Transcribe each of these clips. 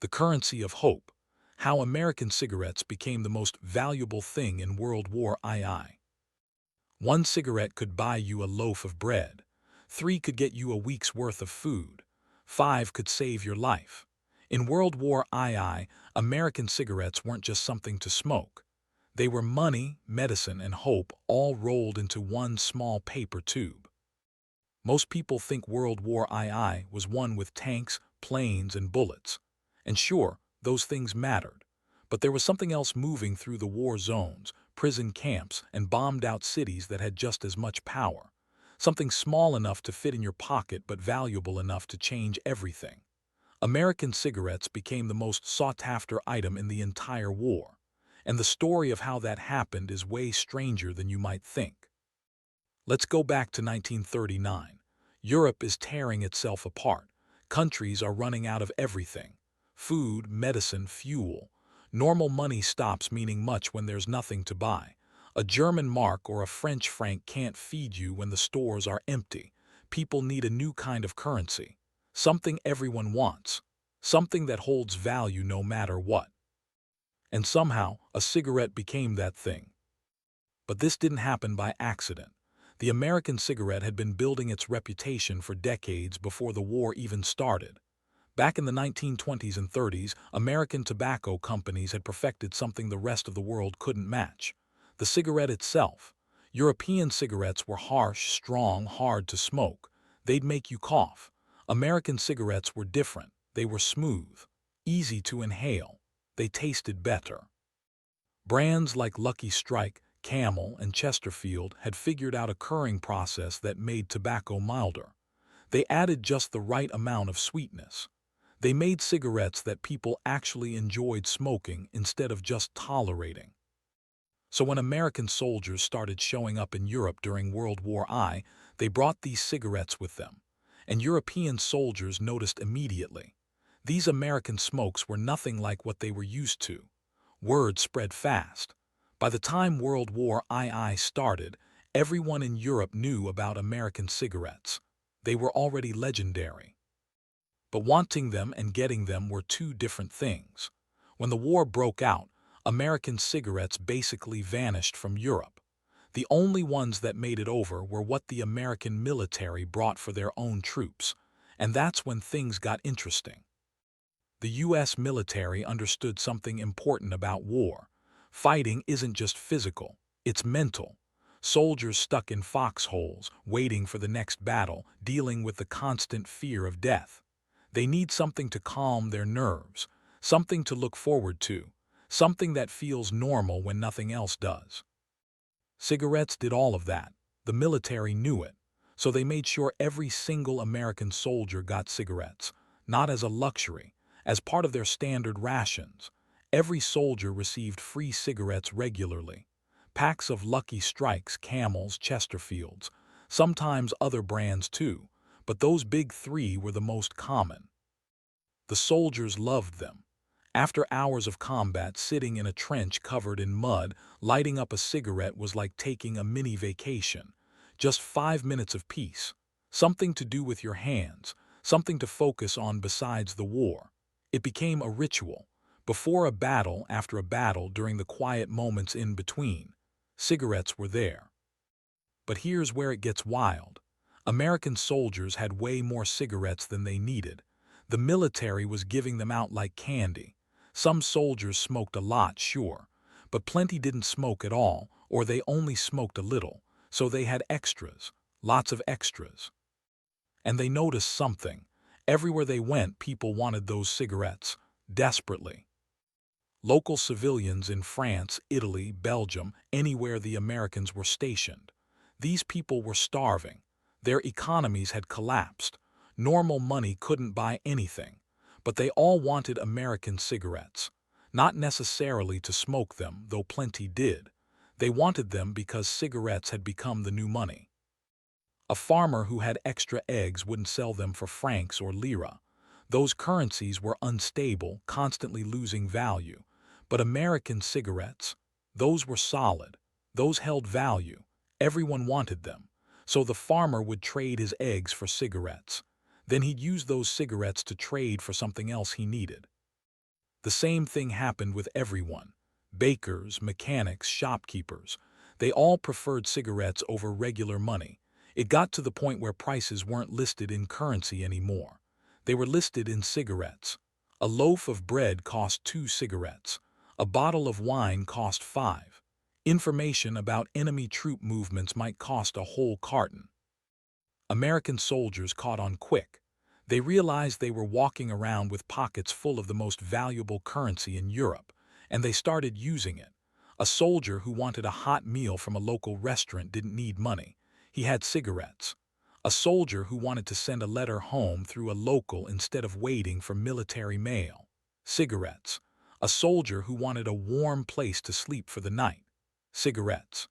the currency of hope, how American cigarettes became the most valuable thing in World War II. One cigarette could buy you a loaf of bread. 3 could get you a week's worth of food. 5 could save your life. In World War II, American cigarettes weren't just something to smoke. They were money, medicine, and hope all rolled into one small paper tube. Most people think World War II was won with tanks, planes, and bullets. And sure, those things mattered. But there was something else moving through the war zones, prison camps, and bombed-out cities that had just as much power. Something small enough to fit in your pocket but valuable enough to change everything. American cigarettes became the most sought-after item in the entire war. And the story of how that happened is way stranger than you might think. Let's go back to 1939. Europe is tearing itself apart. Countries are running out of everything. Food, medicine, fuel. Normal money stops meaning much when there's nothing to buy. A German mark or a French franc can't feed you when the stores are empty. People need a new kind of currency. Something everyone wants. Something that holds value no matter what. And somehow, a cigarette became that thing. But this didn't happen by accident. The American cigarette had been building its reputation for decades before the war even started. Back in the 1920s and 30s, American tobacco companies had perfected something the rest of the world couldn't match: the cigarette itself. European cigarettes were harsh, strong, hard to smoke. They'd make you cough. American cigarettes were different. They were smooth, easy to inhale. They tasted better. Brands like Lucky Strike, Camel, and Chesterfield had figured out a curing process that made tobacco milder. They added just the right amount of sweetness. They made cigarettes that people actually enjoyed smoking instead of just tolerating. So when American soldiers started showing up in Europe during World War I, they brought these cigarettes with them. And European soldiers noticed immediately. These American smokes were nothing like what they were used to. Word spread fast. By the time World War II started, everyone in Europe knew about American cigarettes. They were already legendary. But wanting them and getting them were two different things. When the war broke out, American cigarettes basically vanished from Europe. The only ones that made it over were what the American military brought for their own troops. And that's when things got interesting. The U.S. military understood something important about war. Fighting isn't just physical, it's mental. Soldiers stuck in foxholes, waiting for the next battle, dealing with the constant fear of death. They need something to calm their nerves, something to look forward to, something that feels normal when nothing else does. Cigarettes did all of that. The military knew it, so they made sure every single American soldier got cigarettes, not as a luxury, as part of their standard rations. Every soldier received free cigarettes regularly. Packs of Lucky Strikes, Camels, Chesterfields, sometimes other brands too, but those big 3 were the most common. The soldiers loved them. After hours of combat, sitting in a trench covered in mud, lighting up a cigarette was like taking a mini vacation. Just 5 minutes of peace. Something to do with your hands, something to focus on besides the war. It became a ritual. Before a battle, after a battle, during the quiet moments in between. Cigarettes were there. But here's where it gets wild. American soldiers had way more cigarettes than they needed. The military was giving them out like candy. Some soldiers smoked a lot, sure, but plenty didn't smoke at all, or they only smoked a little, so they had extras, lots of extras. And they noticed something. Everywhere they went, people wanted those cigarettes, desperately. Local civilians in France, Italy, Belgium, anywhere the Americans were stationed. These people were starving. Their economies had collapsed. Normal money couldn't buy anything. But they all wanted American cigarettes. Not necessarily to smoke them, though plenty did. They wanted them because cigarettes had become the new money. A farmer who had extra eggs wouldn't sell them for francs or lira. Those currencies were unstable, constantly losing value. But American cigarettes, those were solid. Those held value. Everyone wanted them. So the farmer would trade his eggs for cigarettes. Then he'd use those cigarettes to trade for something else he needed. The same thing happened with everyone. Bakers, mechanics, shopkeepers. They all preferred cigarettes over regular money. It got to the point where prices weren't listed in currency anymore. They were listed in cigarettes. A loaf of bread cost 2 cigarettes. A bottle of wine cost 5. Information about enemy troop movements might cost a whole carton. American soldiers caught on quick. They realized they were walking around with pockets full of the most valuable currency in Europe, and they started using it. A soldier who wanted a hot meal from a local restaurant didn't need money. He had cigarettes. A soldier who wanted to send a letter home through a local instead of waiting for military mail. Cigarettes. A soldier who wanted a warm place to sleep for the night. Cigarettes.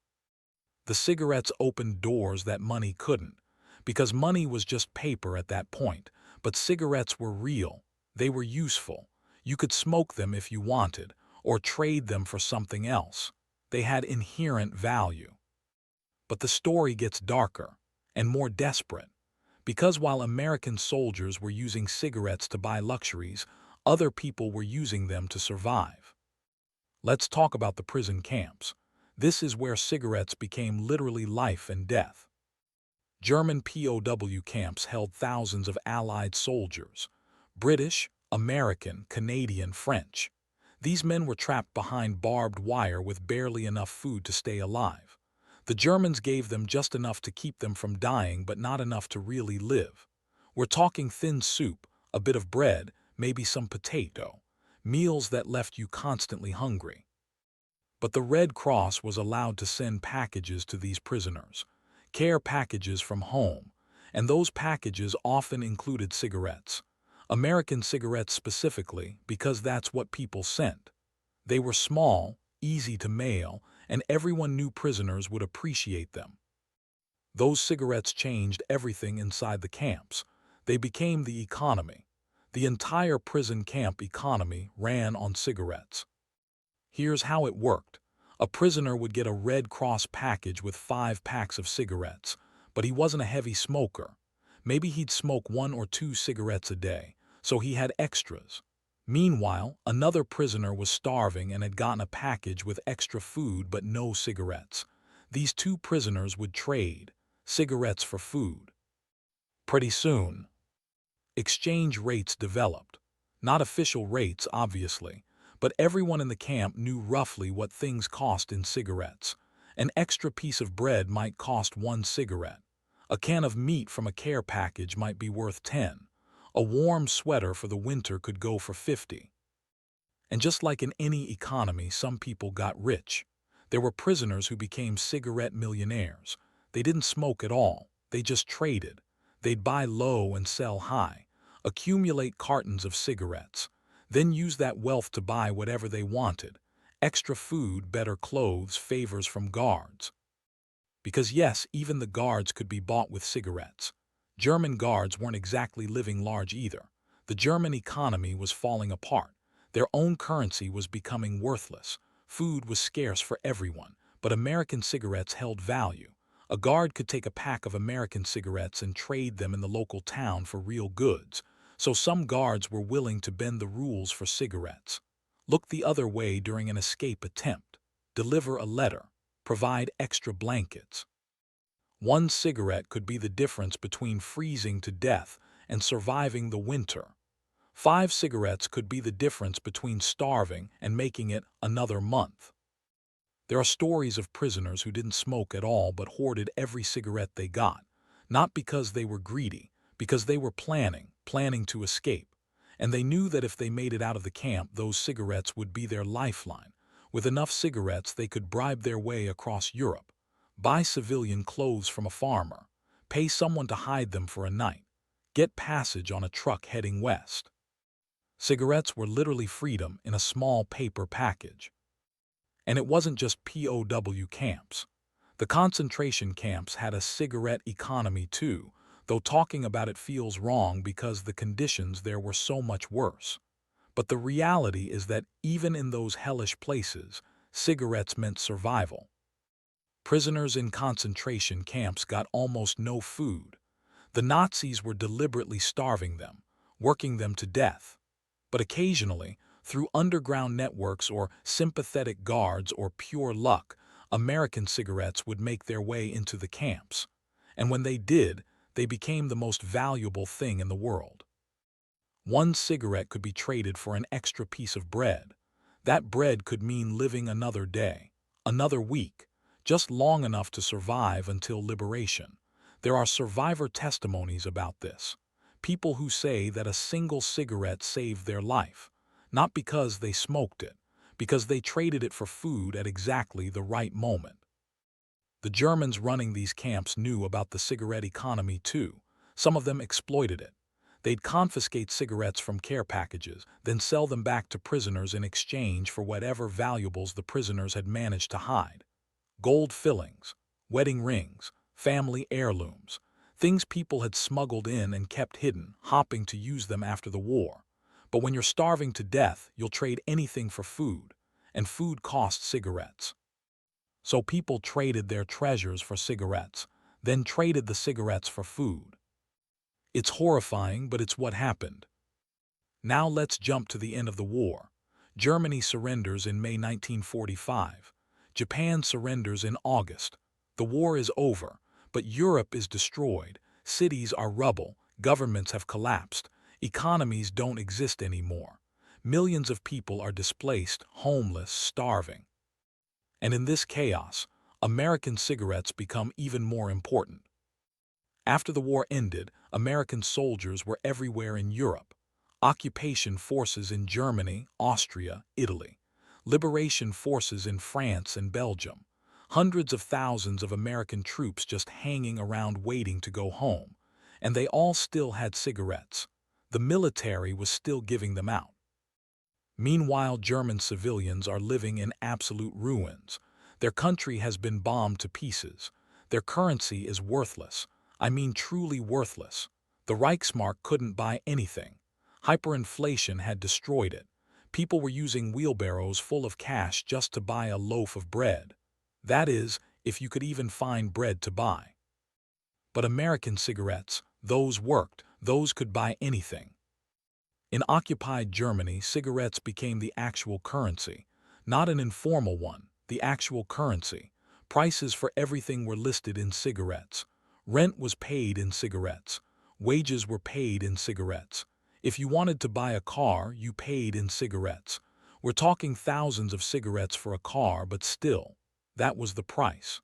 The cigarettes opened doors that money couldn't, because money was just paper at that point, but cigarettes were real. They were useful. You could smoke them if you wanted, or trade them for something else. They had inherent value. But the story gets darker and more desperate, because while American soldiers were using cigarettes to buy luxuries, other people were using them to survive. Let's talk about the prison camps. This is where cigarettes became literally life and death. German POW camps held thousands of Allied soldiers. British, American, Canadian, French. These men were trapped behind barbed wire with barely enough food to stay alive. The Germans gave them just enough to keep them from dying, but not enough to really live. We're talking thin soup, a bit of bread, maybe some potato. Meals that left you constantly hungry. But the Red Cross was allowed to send packages to these prisoners. Care packages from home, and those packages often included cigarettes. American cigarettes specifically, because that's what people sent. They were small, easy to mail, and everyone knew prisoners would appreciate them. Those cigarettes changed everything inside the camps. They became the economy. The entire prison camp economy ran on cigarettes. Here's how it worked. A prisoner would get a Red Cross package with 5 packs of cigarettes, but he wasn't a heavy smoker. Maybe he'd smoke 1 or 2 cigarettes a day, so he had extras. Meanwhile, another prisoner was starving and had gotten a package with extra food but no cigarettes. These 2 prisoners would trade, cigarettes for food. Pretty soon, exchange rates developed. Not official rates, obviously, but everyone in the camp knew roughly what things cost in cigarettes. An extra piece of bread might cost 1 cigarette. A can of meat from a care package might be worth 10. A warm sweater for the winter could go for 50. And just like in any economy, some people got rich. There were prisoners who became cigarette millionaires. They didn't smoke at all. They just traded. They'd buy low and sell high, accumulate cartons of cigarettes, then use that wealth to buy whatever they wanted. Extra food, better clothes, favors from guards. Because yes, even the guards could be bought with cigarettes. German guards weren't exactly living large either. The German economy was falling apart. Their own currency was becoming worthless. Food was scarce for everyone, but American cigarettes held value. A guard could take a pack of American cigarettes and trade them in the local town for real goods, so some guards were willing to bend the rules for cigarettes. Look the other way during an escape attempt. Deliver a letter. Provide extra blankets. 1 cigarette could be the difference between freezing to death and surviving the winter. 5 cigarettes could be the difference between starving and making it another month. There are stories of prisoners who didn't smoke at all but hoarded every cigarette they got, not because they were greedy, because they were planning to escape. And they knew that if they made it out of the camp, those cigarettes would be their lifeline. With enough cigarettes, they could bribe their way across Europe, buy civilian clothes from a farmer, pay someone to hide them for a night, get passage on a truck heading west. Cigarettes were literally freedom in a small paper package. And it wasn't just POW camps. The concentration camps had a cigarette economy too, though talking about it feels wrong because the conditions there were so much worse. But the reality is that even in those hellish places, cigarettes meant survival. Prisoners in concentration camps got almost no food. The Nazis were deliberately starving them, working them to death. But occasionally, Through underground networks or sympathetic guards or pure luck, American cigarettes would make their way into the camps. And when they did, they became the most valuable thing in the world. One cigarette could be traded for an extra piece of bread. That bread could mean living another day, another week, just long enough to survive until liberation. There are survivor testimonies about this. People who say that a single cigarette saved their life, not because they smoked it, because they traded it for food at exactly the right moment. The Germans running these camps knew about the cigarette economy too. Some of them exploited it. They'd confiscate cigarettes from care packages, then sell them back to prisoners in exchange for whatever valuables the prisoners had managed to hide. Gold fillings, wedding rings, family heirlooms, things people had smuggled in and kept hidden, hoping to use them after the war. But when you're starving to death, you'll trade anything for food, and food costs cigarettes. So people traded their treasures for cigarettes, then traded the cigarettes for food. It's horrifying, but it's what happened. Now let's jump to the end of the war. Germany surrenders in May 1945. Japan surrenders in August. The war is over, but Europe is destroyed. Cities are rubble, governments have collapsed, economies don't exist anymore. Millions of people are displaced, homeless, starving. And in this chaos, American cigarettes become even more important. After the war ended, American soldiers were everywhere in Europe. Occupation forces in Germany, Austria, Italy. Liberation forces in France and Belgium. Hundreds of thousands of American troops just hanging around waiting to go home. And they all still had cigarettes. The military was still giving them out. Meanwhile, German civilians are living in absolute ruins. Their country has been bombed to pieces. Their currency is worthless. I mean truly worthless. The Reichsmark couldn't buy anything. Hyperinflation had destroyed it. People were using wheelbarrows full of cash just to buy a loaf of bread. That is, if you could even find bread to buy. But American cigarettes, those worked, those could buy anything. In occupied Germany, cigarettes became the actual currency, not an informal one, the actual currency. Prices for everything were listed in cigarettes. Rent was paid in cigarettes. Wages were paid in cigarettes. If you wanted to buy a car, you paid in cigarettes. We're talking thousands of cigarettes for a car, but still, that was the price.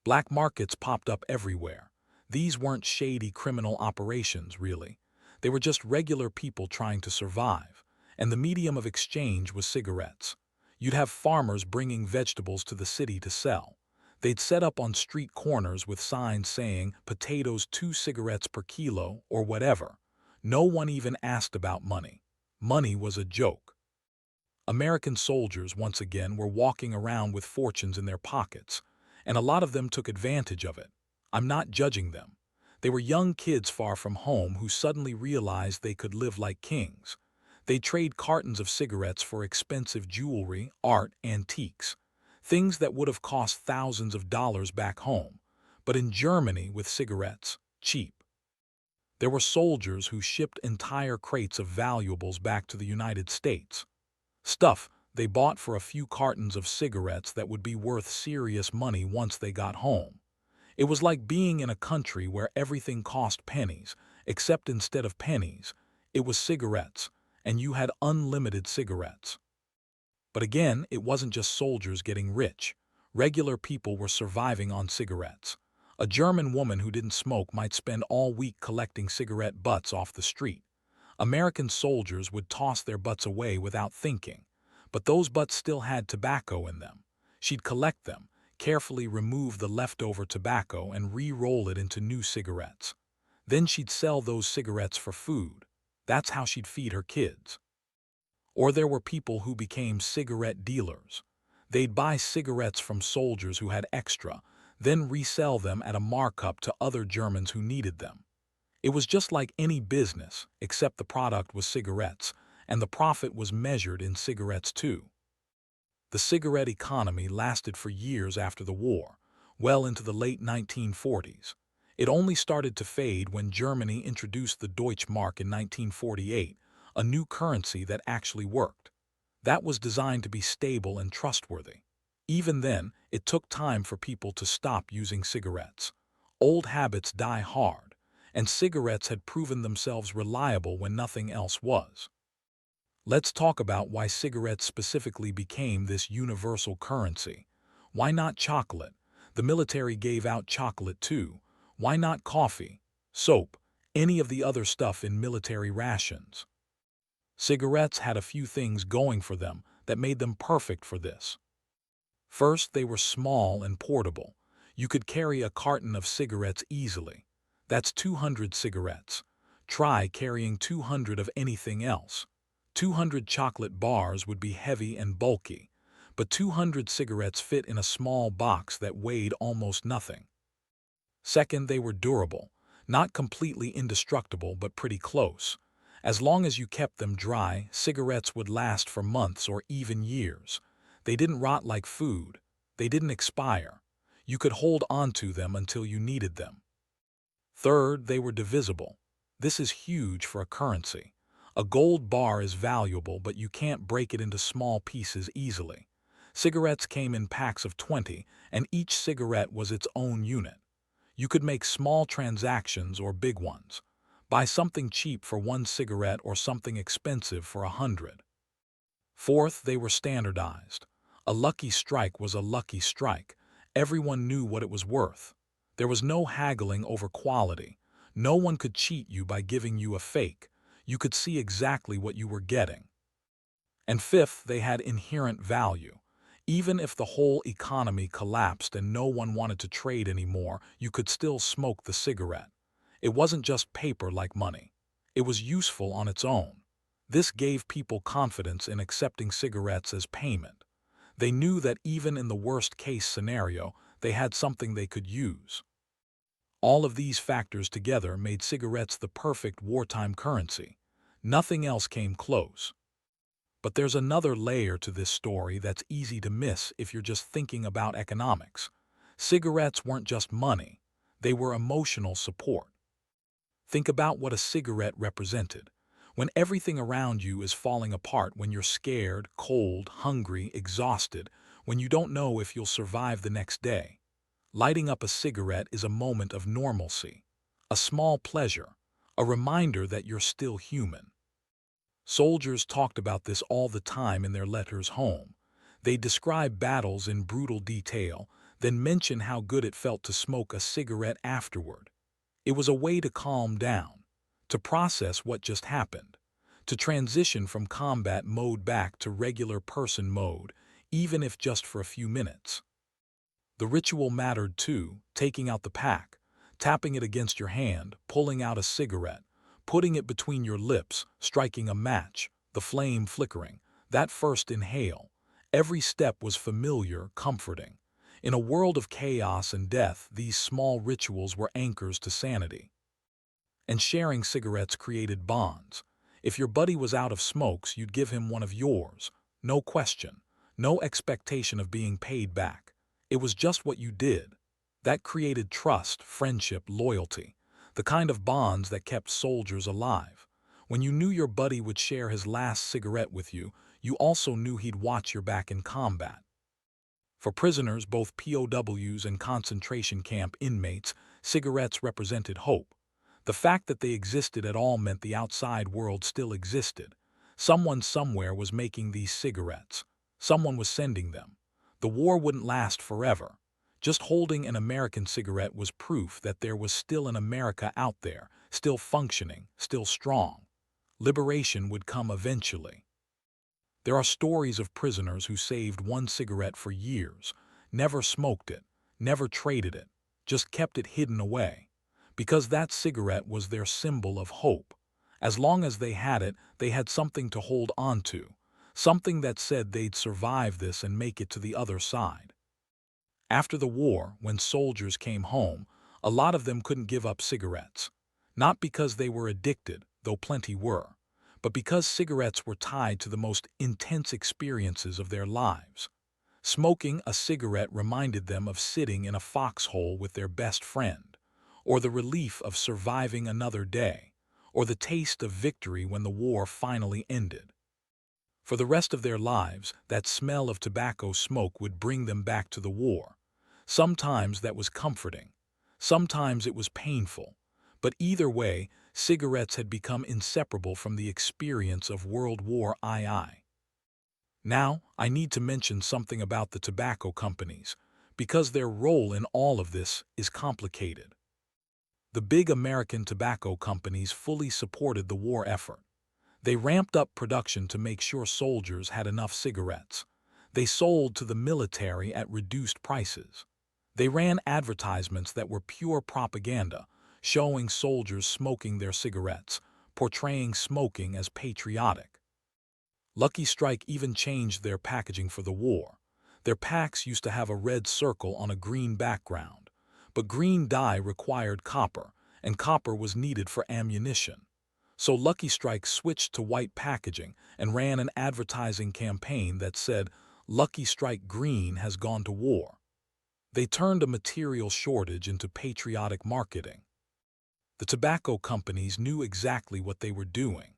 Black markets popped up everywhere. These weren't shady criminal operations, really. They were just regular people trying to survive, and the medium of exchange was cigarettes. You'd have farmers bringing vegetables to the city to sell. They'd set up on street corners with signs saying, potatoes 2 cigarettes per kilo, or whatever. No one even asked about money. Money was a joke. American soldiers, once again, were walking around with fortunes in their pockets, and a lot of them took advantage of it. I'm not judging them. They were young kids far from home who suddenly realized they could live like kings. They'd trade cartons of cigarettes for expensive jewelry, art, antiques, things that would have cost thousands of dollars back home, but in Germany with cigarettes, cheap. There were soldiers who shipped entire crates of valuables back to the United States. Stuff they bought for a few cartons of cigarettes that would be worth serious money once they got home. It was like being in a country where everything cost pennies, except instead of pennies, it was cigarettes, and you had unlimited cigarettes. But again, it wasn't just soldiers getting rich. Regular people were surviving on cigarettes. A German woman who didn't smoke might spend all week collecting cigarette butts off the street. American soldiers would toss their butts away without thinking, but those butts still had tobacco in them. She'd collect them, carefully remove the leftover tobacco and re-roll it into new cigarettes. Then she'd sell those cigarettes for food. That's how she'd feed her kids. Or there were people who became cigarette dealers. They'd buy cigarettes from soldiers who had extra, then resell them at a markup to other Germans who needed them. It was just like any business, except the product was cigarettes, and the profit was measured in cigarettes too. The cigarette economy lasted for years after the war, well into the late 1940s. It only started to fade when Germany introduced the Deutschmark in 1948, a new currency that actually worked. That was designed to be stable and trustworthy. Even then, it took time for people to stop using cigarettes. Old habits die hard, and cigarettes had proven themselves reliable when nothing else was. Let's talk about why cigarettes specifically became this universal currency. Why not chocolate? The military gave out chocolate too. Why not coffee, soap, any of the other stuff in military rations? Cigarettes had a few things going for them that made them perfect for this. First, they were small and portable. You could carry a carton of cigarettes easily. That's 200 cigarettes. Try carrying 200 of anything else. 200 chocolate bars would be heavy and bulky, but 200 cigarettes fit in a small box that weighed almost nothing. Second, they were durable. Not completely indestructible, but pretty close. As long as you kept them dry, cigarettes would last for months or even years. They didn't rot like food. They didn't expire. You could hold onto them until you needed them. Third, they were divisible. This is huge for a currency. A gold bar is valuable, but you can't break it into small pieces easily. Cigarettes came in packs of 20, and each cigarette was its own unit. You could make small transactions or big ones. Buy something cheap for 1 cigarette or something expensive for 100. Fourth, they were standardized. A lucky strike was a lucky strike. Everyone knew what it was worth. There was no haggling over quality. No one could cheat you by giving you a fake. You could see exactly what you were getting. And fifth, they had inherent value. Even if the whole economy collapsed and no one wanted to trade anymore, you could still smoke the cigarette. It wasn't just paper like money. It was useful on its own. This gave people confidence in accepting cigarettes as payment. They knew that even in the worst-case scenario, they had something they could use. All of these factors together made cigarettes the perfect wartime currency. Nothing else came close. But there's another layer to this story that's easy to miss if you're just thinking about economics. Cigarettes weren't just money. They were emotional support. Think about what a cigarette represented. When everything around you is falling apart, when you're scared, cold, hungry, exhausted, when you don't know if you'll survive the next day, lighting up a cigarette is a moment of normalcy, a small pleasure, a reminder that you're still human. Soldiers talked about this all the time in their letters home. They describe battles in brutal detail, then mention how good it felt to smoke a cigarette afterward. It was a way to calm down, to process what just happened, to transition from combat mode back to regular person mode, even if just for a few minutes. The ritual mattered too, taking out the pack, tapping it against your hand, pulling out a cigarette, putting it between your lips, striking a match, the flame flickering, that first inhale. Every step was familiar, comforting. In a world of chaos and death, these small rituals were anchors to sanity. And sharing cigarettes created bonds. If your buddy was out of smokes, you'd give him one of yours. No question, no expectation of being paid back. It was just what you did. That created trust, friendship, loyalty, the kind of bonds that kept soldiers alive. When you knew your buddy would share his last cigarette with you, you also knew he'd watch your back in combat. For prisoners, both POWs and concentration camp inmates, cigarettes represented hope. The fact that they existed at all meant the outside world still existed. Someone somewhere was making these cigarettes. Someone was sending them. The war wouldn't last forever. Just holding an American cigarette was proof that there was still an America out there, still functioning, still strong. Liberation would come eventually. There are stories of prisoners who saved 1 cigarette for years, never smoked it, never traded it, just kept it hidden away. Because that cigarette was their symbol of hope. As long as they had something to hold on to, something that said they'd survive this and make it to the other side. After the war, when soldiers came home, a lot of them couldn't give up cigarettes. Not because they were addicted, though plenty were, but because cigarettes were tied to the most intense experiences of their lives. Smoking a cigarette reminded them of sitting in a foxhole with their best friend, or the relief of surviving another day, or the taste of victory when the war finally ended. For the rest of their lives, that smell of tobacco smoke would bring them back to the war. Sometimes that was comforting. Sometimes it was painful. But either way, cigarettes had become inseparable from the experience of World War II. Now, I need to mention something about the tobacco companies, because their role in all of this is complicated. The big American tobacco companies fully supported the war effort. They ramped up production to make sure soldiers had enough cigarettes. They sold to the military at reduced prices. They ran advertisements that were pure propaganda, showing soldiers smoking their cigarettes, portraying smoking as patriotic. Lucky Strike even changed their packaging for the war. Their packs used to have a red circle on a green background, but green dye required copper, and copper was needed for ammunition. So Lucky Strike switched to white packaging and ran an advertising campaign that said, "Lucky Strike Green has gone to war." They turned a material shortage into patriotic marketing. The tobacco companies knew exactly what they were doing.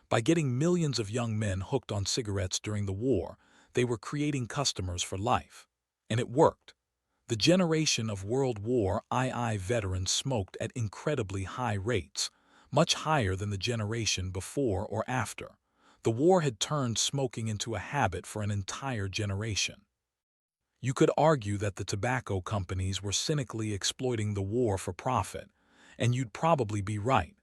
By getting millions of young men hooked on cigarettes during the war, they were creating customers for life. And it worked. The generation of World War II veterans smoked at incredibly high rates, much higher than the generation before or after. The war had turned smoking into a habit for an entire generation. You could argue that the tobacco companies were cynically exploiting the war for profit, and you'd probably be right.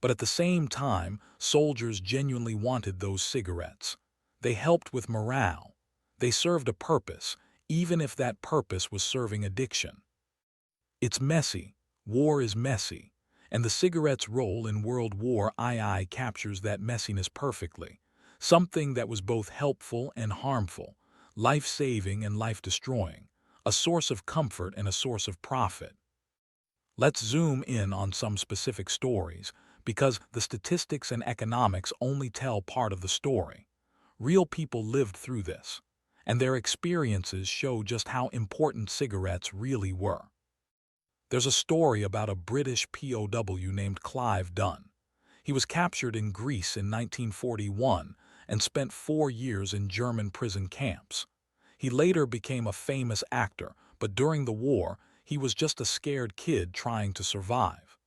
But at the same time, soldiers genuinely wanted those cigarettes. They helped with morale. They served a purpose, even if that purpose was serving addiction. It's messy. War is messy. And the cigarette's role in World War II captures that messiness perfectly. Something that was both helpful and harmful, life-saving and life-destroying, a source of comfort and a source of profit. Let's zoom in on some specific stories, because the statistics and economics only tell part of the story. Real people lived through this, and their experiences show just how important cigarettes really were. There's a story about a British POW named Clive Dunn. He was captured in Greece in 1941 and spent 4 years in German prison camps. He later became a famous actor, but during the war, he was just a scared kid trying to survive.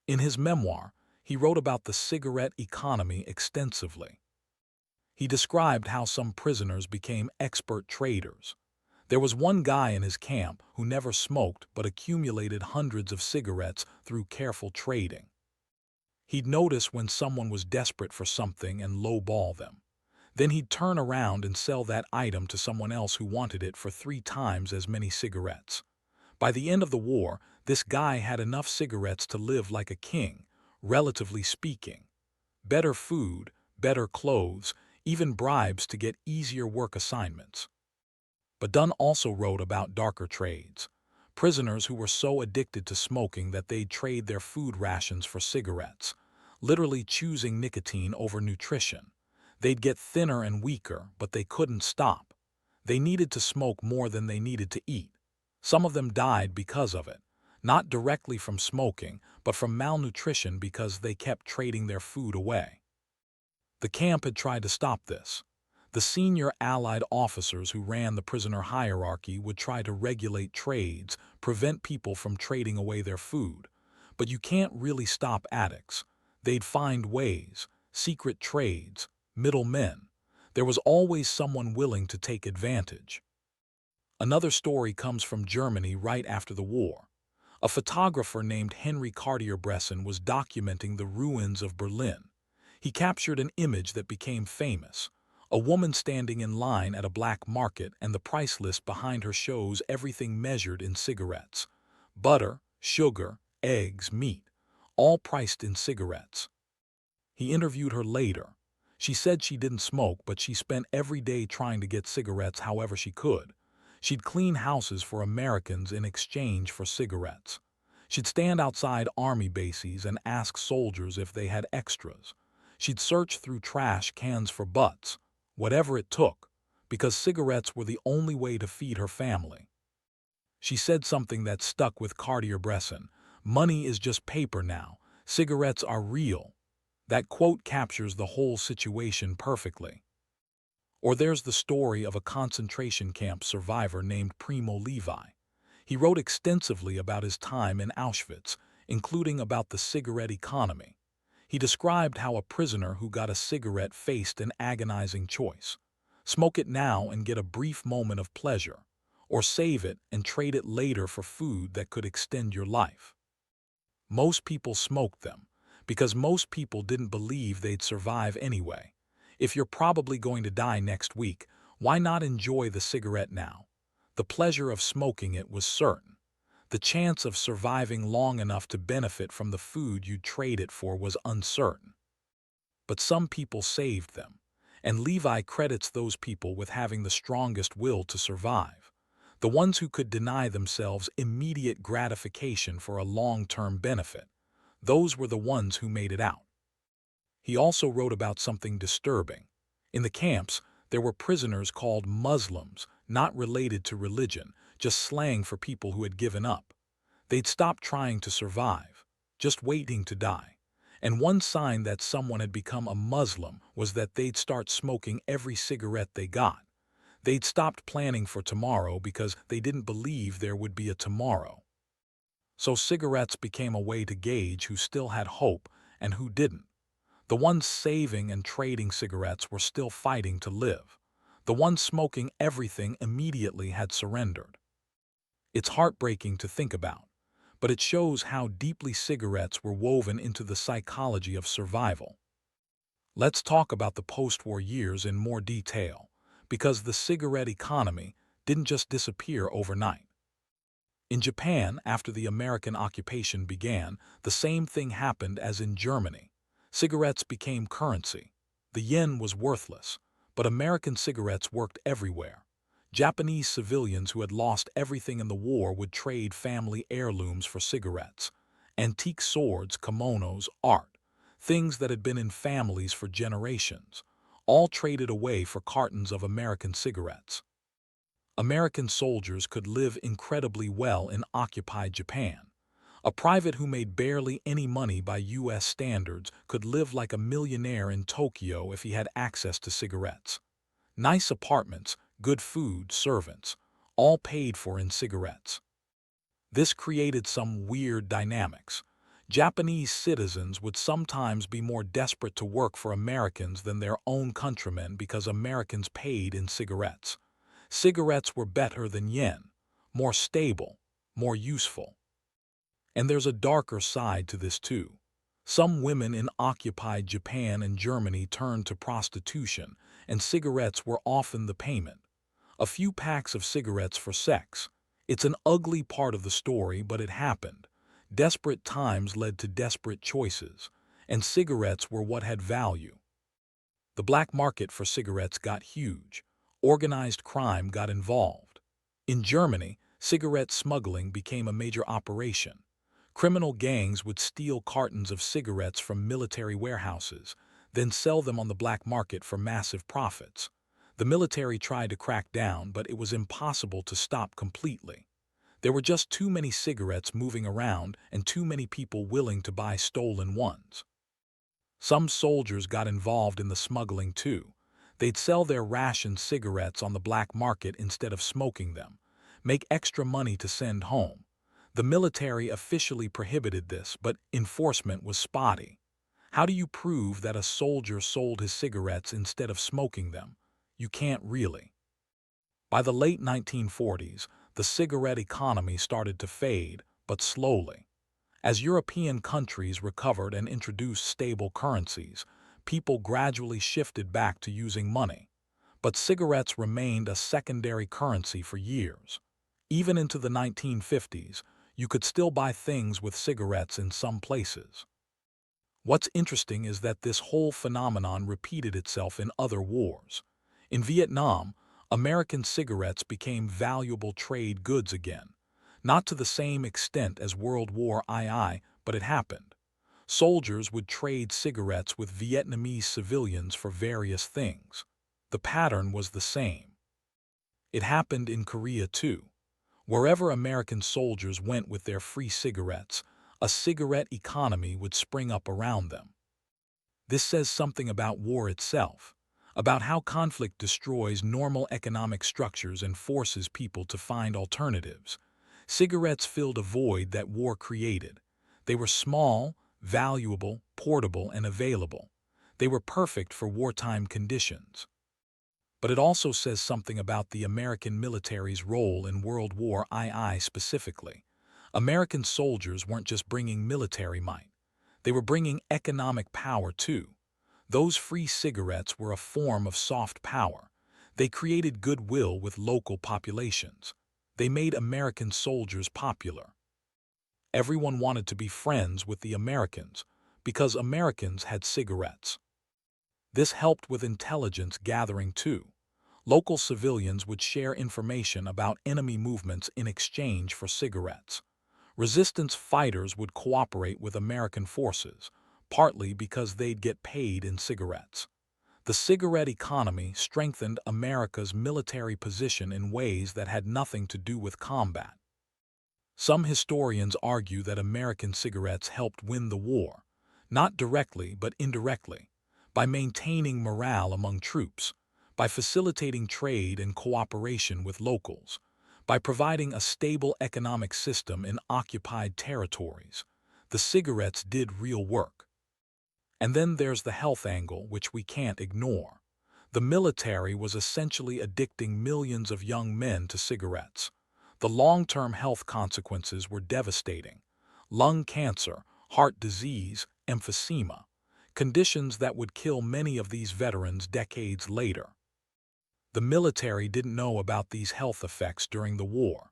In his memoir, he wrote about the cigarette economy extensively. He described how some prisoners became expert traders. There was one guy in his camp who never smoked but accumulated hundreds of cigarettes through careful trading. He'd notice when someone was desperate for something and lowball them. Then he'd turn around and sell that item to someone else who wanted it for 3 times as many cigarettes. By the end of the war, this guy had enough cigarettes to live like a king, relatively speaking. Better food, better clothes, even bribes to get easier work assignments. But Dunn also wrote about darker trades. Prisoners who were so addicted to smoking that they'd trade their food rations for cigarettes, literally choosing nicotine over nutrition. They'd get thinner and weaker, but they couldn't stop. They needed to smoke more than they needed to eat. Some of them died because of it, not directly from smoking, but from malnutrition because they kept trading their food away. The camp had tried to stop this. The senior Allied officers who ran the prisoner hierarchy would try to regulate trades, prevent people from trading away their food. But you can't really stop addicts. They'd find ways, secret trades, middlemen. There was always someone willing to take advantage. Another story comes from Germany right after the war. A photographer named Henry Cartier-Bresson was documenting the ruins of Berlin. He captured an image that became famous. A woman standing in line at a black market, and the price list behind her shows everything measured in cigarettes. Butter, sugar, eggs, meat, all priced in cigarettes. He interviewed her later. She said she didn't smoke, but she spent every day trying to get cigarettes however she could. She'd clean houses for Americans in exchange for cigarettes. She'd stand outside army bases and ask soldiers if they had extras. She'd search through trash cans for butts, whatever it took, because cigarettes were the only way to feed her family. She said something that stuck with Cartier-Bresson. "Money is just paper now. Cigarettes are real." That quote captures the whole situation perfectly. Or there's the story of a concentration camp survivor named Primo Levi. He wrote extensively about his time in Auschwitz, including about the cigarette economy. He described how a prisoner who got a cigarette faced an agonizing choice: smoke it now and get a brief moment of pleasure, or save it and trade it later for food that could extend your life. Most people smoked them, because most people didn't believe they'd survive anyway. If you're probably going to die next week, why not enjoy the cigarette now? The pleasure of smoking it was certain. The chance of surviving long enough to benefit from the food you'd trade it for was uncertain. But some people saved them, and Levi credits those people with having the strongest will to survive. The ones who could deny themselves immediate gratification for a long-term benefit. Those were the ones who made it out. He also wrote about something disturbing. In the camps, there were prisoners called Muslims, not related to religion, just slang for people who had given up. They'd stopped trying to survive, just waiting to die. And one sign that someone had become a Muslim was that they'd start smoking every cigarette they got. They'd stopped planning for tomorrow because they didn't believe there would be a tomorrow. So cigarettes became a way to gauge who still had hope and who didn't. The ones saving and trading cigarettes were still fighting to live. The ones smoking everything immediately had surrendered. It's heartbreaking to think about, but it shows how deeply cigarettes were woven into the psychology of survival. Let's talk about the post-war years in more detail, because the cigarette economy didn't just disappear overnight. In Japan, after the American occupation began, the same thing happened as in Germany. Cigarettes became currency. The yen was worthless, but American cigarettes worked everywhere. Japanese civilians who had lost everything in the war would trade family heirlooms for cigarettes. Antique swords, kimonos, art, things that had been in families for generations, all traded away for cartons of American cigarettes. American soldiers could live incredibly well in occupied Japan. A private who made barely any money by U.S. standards could live like a millionaire in Tokyo if he had access to cigarettes. Nice apartments, good food, servants, all paid for in cigarettes. This created some weird dynamics. Japanese citizens would sometimes be more desperate to work for Americans than their own countrymen because Americans paid in cigarettes. Cigarettes were better than yen, more stable, more useful. And there's a darker side to this too. Some women in occupied Japan and Germany turned to prostitution, and cigarettes were often the payment. A few packs of cigarettes for sex. It's an ugly part of the story, but it happened. Desperate times led to desperate choices, and cigarettes were what had value. The black market for cigarettes got huge. Organized crime got involved. In Germany, cigarette smuggling became a major operation. Criminal gangs would steal cartons of cigarettes from military warehouses, then sell them on the black market for massive profits. The military tried to crack down, but it was impossible to stop completely. There were just too many cigarettes moving around and too many people willing to buy stolen ones. Some soldiers got involved in the smuggling too. They'd sell their ration cigarettes on the black market instead of smoking them, make extra money to send home. The military officially prohibited this, but enforcement was spotty. How do you prove that a soldier sold his cigarettes instead of smoking them? You can't really. By the late 1940s, the cigarette economy started to fade, but slowly. As European countries recovered and introduced stable currencies, people gradually shifted back to using money. But cigarettes remained a secondary currency for years. Even into the 1950s, you could still buy things with cigarettes in some places. What's interesting is that this whole phenomenon repeated itself in other wars. In Vietnam, American cigarettes became valuable trade goods again. Not to the same extent as World War II, but it happened. Soldiers would trade cigarettes with Vietnamese civilians for various things. The pattern was the same. It happened in Korea too. Wherever American soldiers went with their free cigarettes, a cigarette economy would spring up around them. This says something about war itself, about how conflict destroys normal economic structures and forces people to find alternatives. Cigarettes filled a void that war created. They were small, valuable, portable, and available. They were perfect for wartime conditions. But it also says something about the American military's role in World War II specifically. American soldiers weren't just bringing military might. They were bringing economic power too. Those free cigarettes were a form of soft power. They created goodwill with local populations. They made American soldiers popular. Everyone wanted to be friends with the Americans because Americans had cigarettes. This helped with intelligence gathering too. Local civilians would share information about enemy movements in exchange for cigarettes. Resistance fighters would cooperate with American forces, partly because they'd get paid in cigarettes. The cigarette economy strengthened America's military position in ways that had nothing to do with combat. Some historians argue that American cigarettes helped win the war, not directly but indirectly, by maintaining morale among troops, by facilitating trade and cooperation with locals, by providing a stable economic system in occupied territories. The cigarettes did real work. And then there's the health angle, which we can't ignore. The military was essentially addicting millions of young men to cigarettes. The long-term health consequences were devastating. Lung cancer, heart disease, emphysema, conditions that would kill many of these veterans decades later. The military didn't know about these health effects during the war.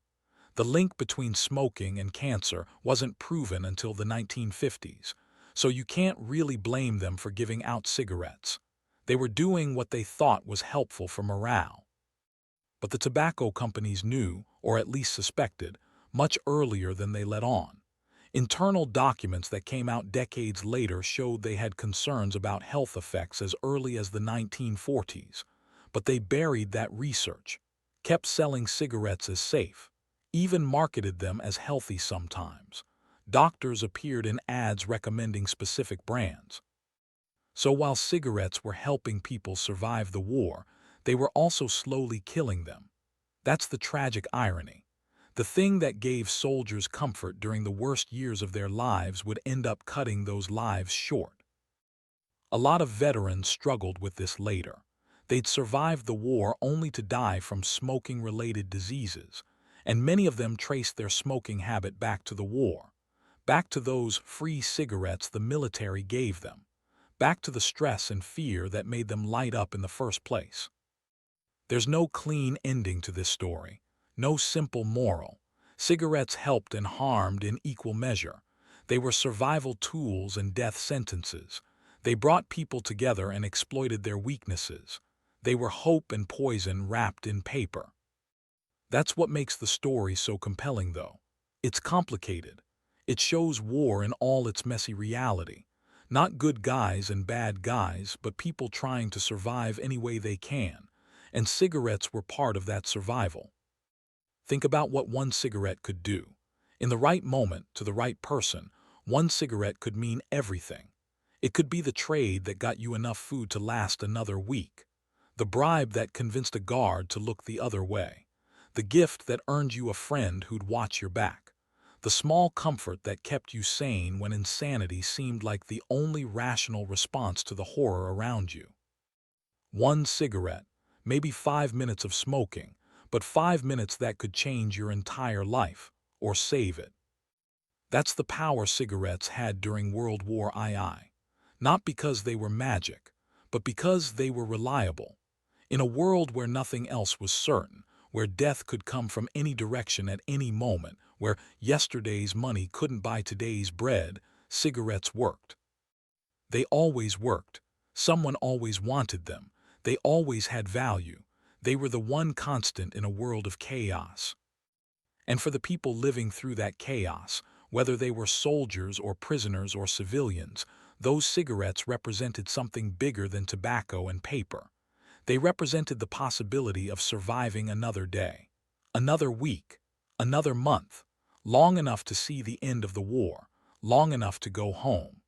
The link between smoking and cancer wasn't proven until the 1950s, so you can't really blame them for giving out cigarettes. They were doing what they thought was helpful for morale. But the tobacco companies knew, or at least suspected, much earlier than they let on. Internal documents that came out decades later showed they had concerns about health effects as early as the 1940s. But they buried that research, kept selling cigarettes as safe, even marketed them as healthy sometimes. Doctors appeared in ads recommending specific brands. So while cigarettes were helping people survive the war, they were also slowly killing them. That's the tragic irony. The thing that gave soldiers comfort during the worst years of their lives would end up cutting those lives short. A lot of veterans struggled with this later. They'd survived the war only to die from smoking-related diseases, and many of them traced their smoking habit back to the war, back to those free cigarettes the military gave them, back to the stress and fear that made them light up in the first place. There's no clean ending to this story, no simple moral. Cigarettes helped and harmed in equal measure. They were survival tools and death sentences. They brought people together and exploited their weaknesses. They were hope and poison wrapped in paper. That's what makes the story so compelling, though. It's complicated. It shows war in all its messy reality. Not good guys and bad guys, but people trying to survive any way they can. And cigarettes were part of that survival. Think about what one cigarette could do. In the right moment, to the right person, one cigarette could mean everything. It could be the trade that got you enough food to last another week, the bribe that convinced a guard to look the other way, the gift that earned you a friend who'd watch your back, the small comfort that kept you sane when insanity seemed like the only rational response to the horror around you. One cigarette, maybe 5 minutes of smoking, but 5 minutes that could change your entire life, or save it. That's the power cigarettes had during World War II. Not because they were magic, but because they were reliable. In a world where nothing else was certain, where death could come from any direction at any moment, where yesterday's money couldn't buy today's bread, cigarettes worked. They always worked. Someone always wanted them. They always had value. They were the one constant in a world of chaos. And for the people living through that chaos, whether they were soldiers or prisoners or civilians, those cigarettes represented something bigger than tobacco and paper. They represented the possibility of surviving another day, another week, another month, long enough to see the end of the war, long enough to go home.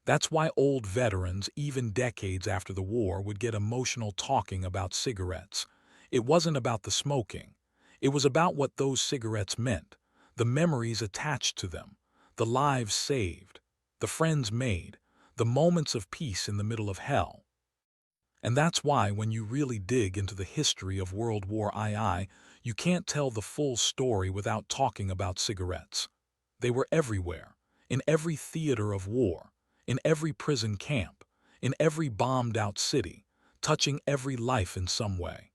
That's why old veterans, even decades after the war, would get emotional talking about cigarettes. It wasn't about the smoking. It was about what those cigarettes meant, the memories attached to them, the lives saved, the friends made, the moments of peace in the middle of hell. And that's why when you really dig into the history of World War II, you can't tell the full story without talking about cigarettes. They were everywhere, in every theater of war, in every prison camp, in every bombed-out city, touching every life in some way.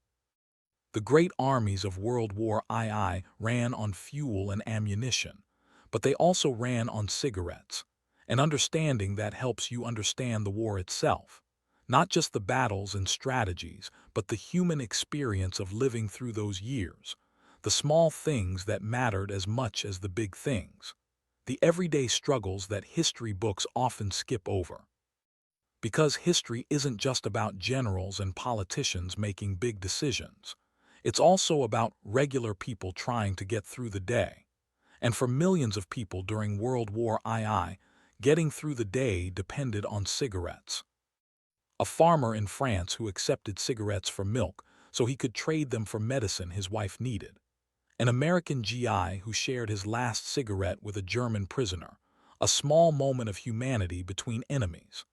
The great armies of World War II ran on fuel and ammunition, but they also ran on cigarettes. And understanding that helps you understand the war itself. Not just the battles and strategies, but the human experience of living through those years. The small things that mattered as much as the big things. The everyday struggles that history books often skip over. Because history isn't just about generals and politicians making big decisions. It's also about regular people trying to get through the day. And for millions of people during World War II, getting through the day depended on cigarettes. A farmer in France who accepted cigarettes for milk so he could trade them for medicine his wife needed. An American GI who shared his last cigarette with a German prisoner. A small moment of humanity between enemies.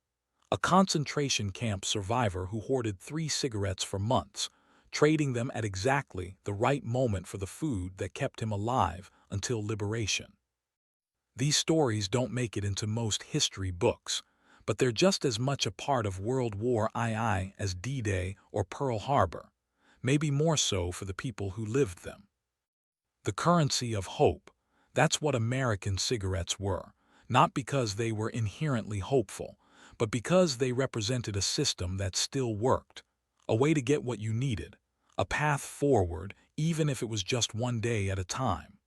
A concentration camp survivor who hoarded 3 cigarettes for months, trading them at exactly the right moment for the food that kept him alive until liberation. These stories don't make it into most history books, but they're just as much a part of World War II as D-Day or Pearl Harbor, maybe more so for the people who lived them. The currency of hope, that's what American cigarettes were, not because they were inherently hopeful, but because they represented a system that still worked, a way to get what you needed, a path forward even if it was just one day at a time.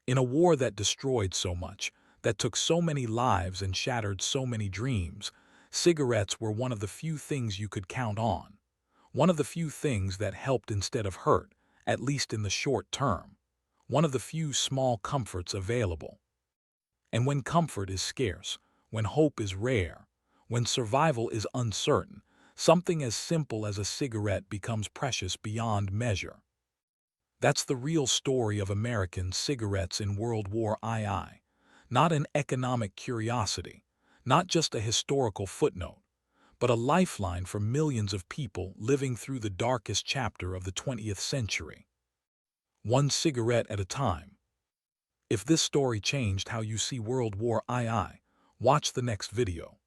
In a war that destroyed so much, that took so many lives and shattered so many dreams, cigarettes were one of the few things you could count on. One of the few things that helped instead of hurt, at least in the short term. One of the few small comforts available. And when comfort is scarce, when hope is rare, when survival is uncertain, something as simple as a cigarette becomes precious beyond measure. That's the real story of American cigarettes in World War II. Not an economic curiosity, not just a historical footnote, but a lifeline for millions of people living through the darkest chapter of the 20th century. One cigarette at a time. If this story changed how you see World War II, watch the next video.